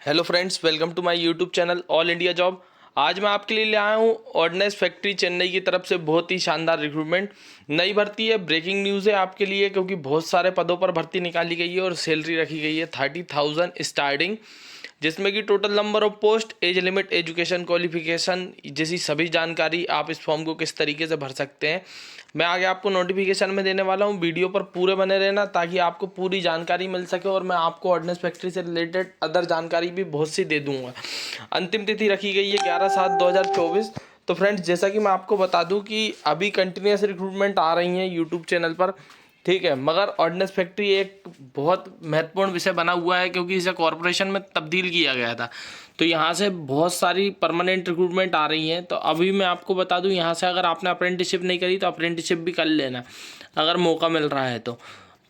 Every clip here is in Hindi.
Hello friends, welcome to my YouTube channel all India job. आज मैं आपके लिए ले आया हूँ ऑर्डिनेंस फैक्ट्री चेन्नई की तरफ से बहुत ही शानदार रिक्रूटमेंट नई भर्ती है। ब्रेकिंग न्यूज़ है आपके लिए, क्योंकि बहुत सारे पदों पर भर्ती निकाली गई है और सैलरी रखी गई है 30,000 स्टार्टिंग, जिसमें कि total number of post, age limit, education qualification जैसी सभी जानकारी आप इस फॉर्म को किस तरीके से भर सकते हैं मैं आगे आपको नोटिफिकेशन में देने वाला हूं। वीडियो पर पूरे बने रहना ताकि आपको पूरी जानकारी मिल सके, और मैं आपको ऑर्डिनेंस फैक्ट्री से रिलेटेड अदर जानकारी भी बहुत सी दे दूंगा। अंतिम तिथि रखी गई है 11/7/2024। तो फ्रेंड्स, जैसा कि मैं आपको बता दूं कि अभी कंटिन्यूस रिक्रूटमेंट आ रही हैं यूट्यूब चैनल पर, ठीक है। मगर ऑर्डिनेंस फैक्ट्री एक बहुत महत्वपूर्ण विषय बना हुआ है, क्योंकि इसे कॉरपोरेशन में तब्दील किया गया था। तो यहाँ से बहुत सारी परमानेंट रिक्रूटमेंट आ रही हैं। तो अभी मैं आपको बता दूं, यहाँ से अगर आपने अप्रेंटिसशिप नहीं करी तो अप्रेंटिसशिप भी कर लेना अगर मौका मिल रहा है तो,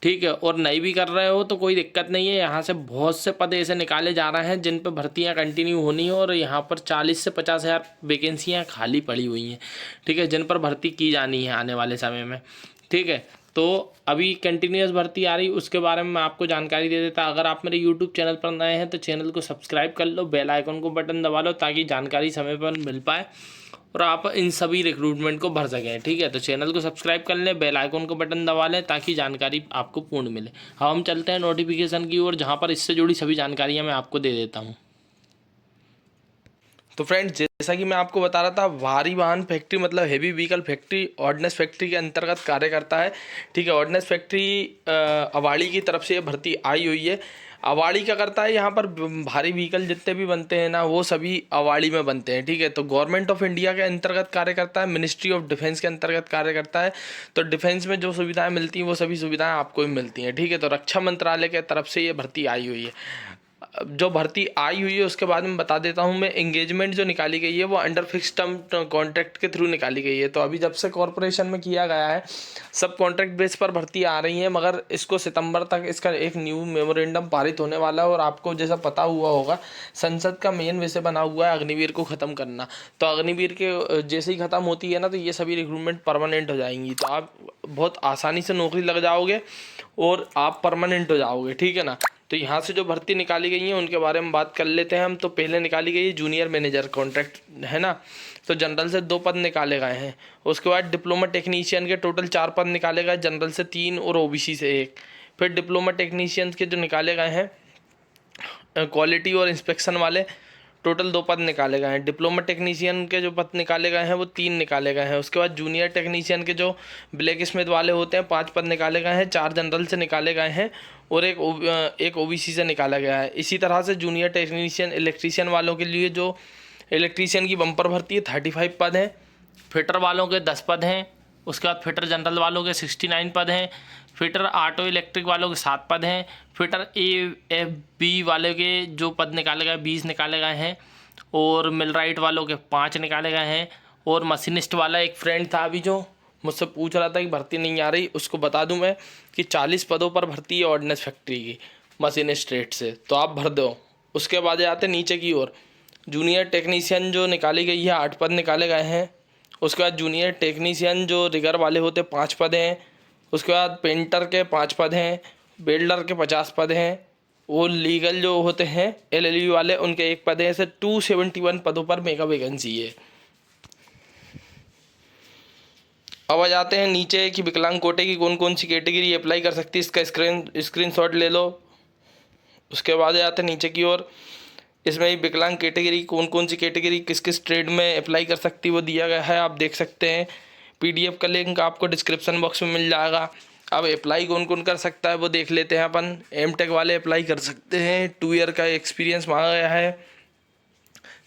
ठीक है। और नहीं भी कर रहे हो तो कोई दिक्कत नहीं है। यहाँ से बहुत से पद ऐसे निकाले जा रहे हैं जिन पर भर्तियाँ कंटिन्यू होनी है, और यहाँ पर 40 से 50,000 वैकेंसियाँ खाली पड़ी हुई हैं, ठीक है, जिन पर भर्ती की जानी है आने वाले समय में, ठीक है। तो अभी कंटिन्यूस भर्ती आ रही, उसके बारे में मैं आपको जानकारी दे देता। अगर आप मेरे यूट्यूब चैनल पर नए हैं तो चैनल को सब्सक्राइब कर लो, बेल आइकन को बटन दबा लो ताकि जानकारी समय पर मिल पाए और आप इन सभी रिक्रूटमेंट को भर सकें, ठीक है। तो चैनल को सब्सक्राइब कर लें, बेल आइकन को बटन दबा लें ताकि जानकारी आपको पूर्ण मिले। अब हम चलते हैं नोटिफिकेशन की ओर, जहाँ पर इससे जुड़ी सभी जानकारियाँ मैं आपको दे देता हूँ। तो फ्रेंड्स, जैसा कि मैं आपको बता रहा था, भारी वाहन फैक्ट्री मतलब heavy vehicle factory ordnance factory के अंतर्गत कार्य करता है, ठीक है। ऑर्डिनेंस फैक्ट्री अवाड़ी की तरफ से ये भर्ती आई हुई है। अवाड़ी क्या करता है, यहाँ पर भारी व्हीकल जितने भी बनते हैं ना, वो सभी अवाड़ी में बनते हैं, ठीक है। तो गवर्नमेंट ऑफ इंडिया के अंतर्गत कार्य करता है, मिनिस्ट्री ऑफ डिफेंस के अंतर्गत कार्य करता है। तो डिफेंस में जो सुविधाएं मिलती हैं वो सभी सुविधाएं आपको भी मिलती हैं, ठीक है। तो रक्षा मंत्रालय के तरफ से ये भर्ती आई हुई है। जो भर्ती आई हुई है उसके बाद में बता देता हूँ मैं। एंगेजमेंट जो निकाली गई है वो अंडर फिक्स टर्म कॉन्ट्रैक्ट के थ्रू निकाली गई है। तो अभी जब से कॉरपोरेशन में किया गया है, सब कॉन्ट्रैक्ट बेस पर भर्ती आ रही है, मगर इसको सितंबर तक इसका एक न्यू मेमोरेंडम पारित होने वाला है। और आपको जैसा पता हुआ होगा, संसद का मेन विषय बना हुआ है अग्निवीर को ख़त्म करना। तो अग्निवीर के जैसे ही ख़त्म होती है ना, तो ये सभी रिक्रूटमेंट परमानेंट हो जाएंगी। तो आप बहुत आसानी से नौकरी लग जाओगे और आप परमानेंट हो जाओगे, ठीक है ना। तो यहाँ से जो भर्ती निकाली गई है उनके बारे में बात कर लेते हैं हम। तो पहले निकाली गई है जूनियर मैनेजर कॉन्ट्रैक्ट, है ना। तो जनरल से 2 पद निकाले गए हैं। उसके बाद डिप्लोमा टेक्नीशियन के टोटल 4 पद निकाले गए, जनरल से 3 और ओबीसी से 1। फिर डिप्लोमा टेक्नीशियन के जो निकाले गए हैं क्वालिटी और इंस्पेक्शन वाले, टोटल 2 पद निकाले गए हैं। डिप्लोमा टेक्नीशियन के जो पद निकाले गए हैं वो 3 निकाले गए हैं। उसके बाद जूनियर टेक्नीशियन के जो ब्लैक स्मिथ वाले होते हैं 5 पद निकाले गए हैं, 4 जनरल से निकाले गए हैं और एक ओबीसी से निकाला गया है। इसी तरह से जूनियर टेक्नीशियन इलेक्ट्रीशियन वालों के लिए जो इलेक्ट्रीशियन की बम्पर भर्ती है 35 पद हैं। फिटर वालों के 10 पद हैं। उसके बाद फिटर जनरल वालों के 69 पद हैं। फिटर ऑटो इलेक्ट्रिक वालों के 7 पद हैं। फिटर AFB वाले के जो पद निकाले गए 20 निकाले गए हैं, और मिलराइट वालों के 5 निकाले गए हैं। और मशीनिस्ट वाला एक फ्रेंड था अभी जो मुझसे पूछ रहा था कि भर्ती नहीं आ रही, उसको बता दूं मैं कि 40 पदों पर भर्ती है ऑर्डिनेंस फैक्ट्री की मशीनिस्ट रेट से, तो आप भर दो। उसके बाद जाते नीचे की ओर, जूनियर टेक्नीशियन जो निकाली गई है 8 पद निकाले गए हैं। उसके बाद जूनियर टेक्नीशियन जो रिगर वाले होते 5 पद हैं। उसके बाद पेंटर के 5 पद हैं। बिल्डर के 50 पद हैं। वो लीगल जो होते हैं LLB वाले, उनके 1 पद हैं। ऐसे 271 पदों पर मेगा वैकेंसी है। अब आ जाते हैं नीचे कि विकलांग कोटे की कौन कौन सी कैटेगरी अप्लाई कर सकती है, इसका स्क्रीनशॉट ले लो। उसके बाद जाते हैं नीचे की ओर, इसमें विकलांग कैटेगरी कौन कौन सी कैटेगरी किस किस ट्रेड में अप्लाई कर सकती है वो दिया गया है, आप देख सकते हैं। PDF का लिंक आपको डिस्क्रिप्शन बॉक्स में मिल जाएगा। अब अप्लाई कौन कौन कर सकता है वो देख लेते हैं अपन। MTech वाले अप्लाई कर सकते हैं, 2 ईयर का एक्सपीरियंस मांगा गया है।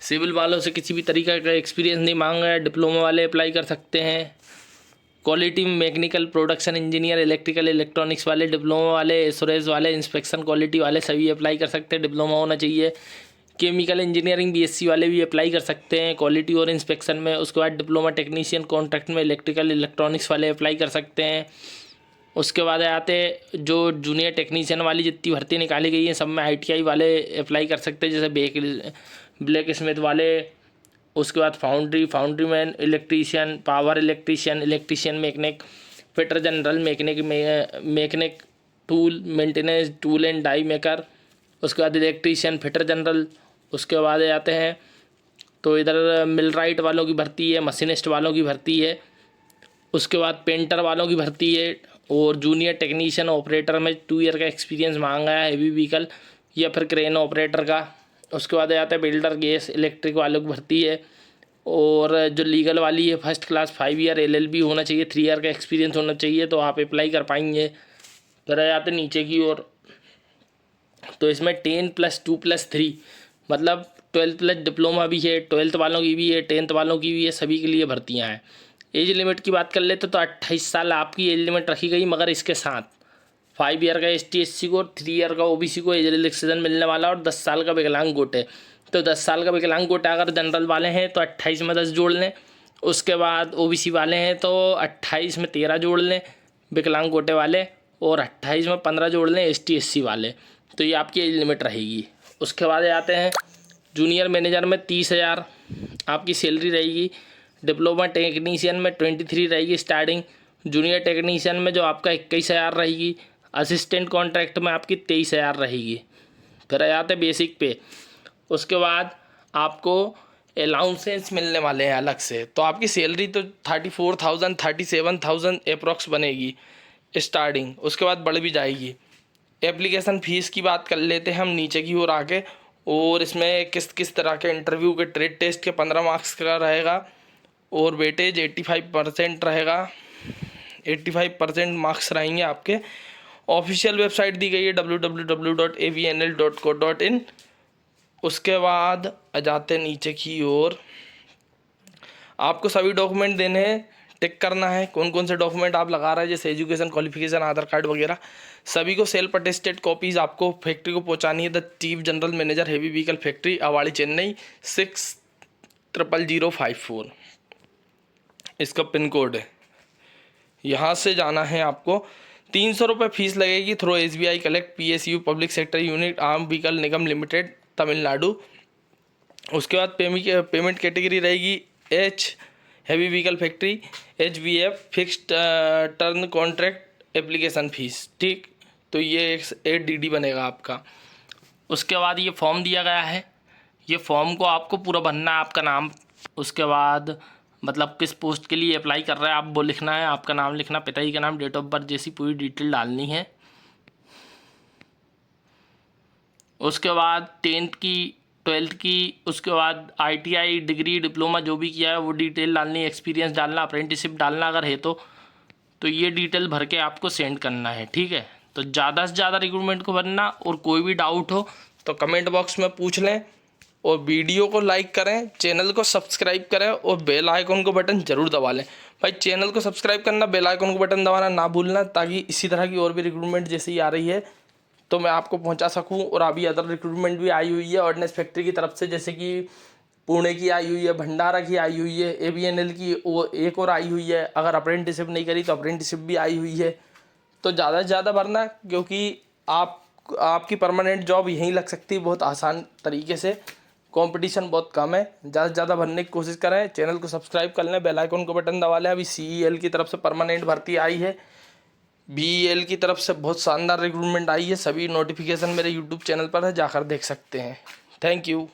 सिविल वालों से किसी भी तरीके का एक्सपीरियंस नहीं मांगा गया। डिप्लोमा वाले अप्लाई कर सकते हैं। Quality mechanical production engineer, electrical electronics वाले, डिप्लोमा वाले, एश्योरेंस वाले, इंस्पेक्शन क्वालिटी वाले सभी अप्लाई कर सकते हैं, डिप्लोमा होना चाहिए। केमिकल इंजीनियरिंग BSc वाले भी अप्लाई कर सकते हैं क्वालिटी और इंस्पेक्शन में। उसके बाद डिप्लोमा टेक्नीशियन कॉन्ट्रैक्ट में इलेक्ट्रिकल इलेक्ट्रॉनिक्स वाले अप्लाई कर सकते हैं। उसके बाद आते जो जूनियर टेक्नीशियन वाली जितनी भर्ती निकाली गई है सब में ITI वाले अप्लाई कर सकते हैं, जैसे ब्लैक स्मिथ वाले। उसके बाद foundry man, electrician, power electrician, electrician mechanic, fitter general mechanic, tool maintenance, tool and die maker, उसके बाद इलेक्ट्रीशियन, फिटर जनरल। उसके बाद आते हैं तो इधर मिलराइट वालों की भर्ती है, मशीनिस्ट वालों की भर्ती है। उसके बाद पेंटर वालों की भर्ती है और जूनियर टेक्नीशियन ऑपरेटर में 2 ईयर का एक्सपीरियंस मांगा है हेवी व्हीकल या फिर क्रेन ऑपरेटर का। उसके बाद आता है बिल्डर, गैस, इलेक्ट्रिक वालों की भर्ती है। और जो लीगल वाली है फर्स्ट क्लास 5 ईयर LLB होना चाहिए, 3 ईयर का एक्सपीरियंस होना चाहिए, तो आप अप्लाई कर पाएंगे। फिर आ जाते नीचे की ओर, तो इसमें 10+2+3 मतलब 12 प्लस डिप्लोमा भी है, 12th वालों की भी है, 10th वालों की भी है, सभी के लिए भर्तियां हैं। एज लिमिट की बात कर लेते तो 28 साल आपकी एज लिमिट रखी गई, मगर इसके साथ 5 ईयर का ST/SC को, 3 ईयर का OBC को एज रिलैक्सेशन मिलने वाला और 10 साल का विकलांग कोटे। तो 10 साल का विकलांग कोटा अगर जनरल वाले हैं तो 28 में 10 जोड़ लें। उसके बाद OBC वाले हैं तो 28 में 13 जोड़ लें विकलांग कोटे वाले, और 28 में 15 जोड़ लें ST/SC वाले। तो ये आपकी एज लिमिट रहेगी। उसके बाद आते हैं जूनियर मैनेजर में 30,000 आपकी सैलरी रहेगी। डिप्लोमा टेक्नीशियन में 23 रहेगी स्टार्टिंग। जूनियर टेक्नीशियन में जो आपका 21,000 रहेगी। असिस्टेंट कॉन्ट्रैक्ट में आपकी 23,000 रहेगी। फिर आ जाते बेसिक पे। उसके बाद आपको अलाउंसेस मिलने वाले हैं अलग से, तो आपकी सैलरी तो 34,000 37,000 अप्रॉक्स बनेगी स्टार्टिंग। उसके बाद बढ़ भी जाएगी। एप्लीकेशन फ़ीस की बात कर लेते हैं हम नीचे की ओर आके, और इसमें किस किस तरह के इंटरव्यू के ट्रेड टेस्ट के 15 मार्क्स का रहेगा और वेटेज 85% रहेगा। 85% मार्क्स रहेंगे आपके। ऑफिशियल वेबसाइट दी गई है www.avnl.co.in। उसके बाद आ जाते नीचे की ओर, आपको सभी डॉक्यूमेंट देने हैं, टिक करना है कौन कौन से डॉक्यूमेंट आप लगा रहे हैं, जैसे एजुकेशन क्वालिफिकेशन, आधार कार्ड वगैरह। सभी को सेल्फ अटेस्टेड कॉपीज़ आपको फैक्ट्री को पहुंचानी है। The chief general manager heavy vehicle factory, Avadi, Chennai 600054 इसका पिन कोड है। यहाँ से जाना है आपको। 300 रुपये फीस लगेगी through SBI collect PSU public sector unit arm vehicle Nigam limited Tamil Nadu. उसके बाद पेमेंट कैटेगरी रहेगी H heavy vehicle factory, HVF fixed term contract application fees, ठीक। तो ये 8 DD बनेगा आपका। उसके बाद ये फॉर्म दिया गया है, ये फॉर्म को आपको पूरा भरना है, आपका नाम, उसके बाद मतलब किस पोस्ट के लिए अप्लाई कर रहे हैं आप वो लिखना है, आपका नाम लिखना, पिताजी का नाम, डेट ऑफ बर्थ जैसी पूरी डिटेल डालनी है। उसके बाद 10th की, 12th की, उसके बाद ITI डिग्री, डिप्लोमा जो भी किया है वो डिटेल डालनी है, एक्सपीरियंस डालना, अप्रेंटिसशिप डालना अगर है तो ये डिटेल भर के आपको सेंड करना है, ठीक है। तो ज़्यादा से ज़्यादा रिक्रूटमेंट को भरना, और कोई भी डाउट हो तो कमेंट बॉक्स में पूछ लें, और वीडियो को लाइक करें, चैनल को सब्सक्राइब करें और बेल आइकन को बटन ज़रूर दबा लें। भाई चैनल को सब्सक्राइब करना, बेल आइकन को बटन दबाना ना भूलना, ताकि इसी तरह की और भी रिक्रूटमेंट जैसे ही आ रही है तो मैं आपको पहुंचा सकूं। और अभी अदर रिक्रूटमेंट भी आई हुई है ऑर्डिनेंस फैक्ट्री की तरफ से, जैसे कि पुणे की आई हुई है, भंडारा की आई हुई है, AVNL की वो एक और आई हुई है। अगर अप्रेंटिसशिप नहीं करी तो अप्रेंटिसशिप भी आई हुई है। तो ज़्यादा से ज़्यादा भरना, क्योंकि आपकी परमानेंट जॉब यहीं लग सकती है बहुत आसान तरीके से। कंपटीशन बहुत कम है, ज़्यादा से ज़्यादा भरने की कोशिश करें। चैनल को सब्सक्राइब कर लें, बेल आइकन को बटन दबा लें। अभी CEL की तरफ से परमानेंट भर्ती आई है, BEL की तरफ से बहुत शानदार रिक्रूटमेंट आई है। सभी नोटिफिकेशन मेरे YouTube चैनल पर है, जाकर देख सकते हैं। Thank you.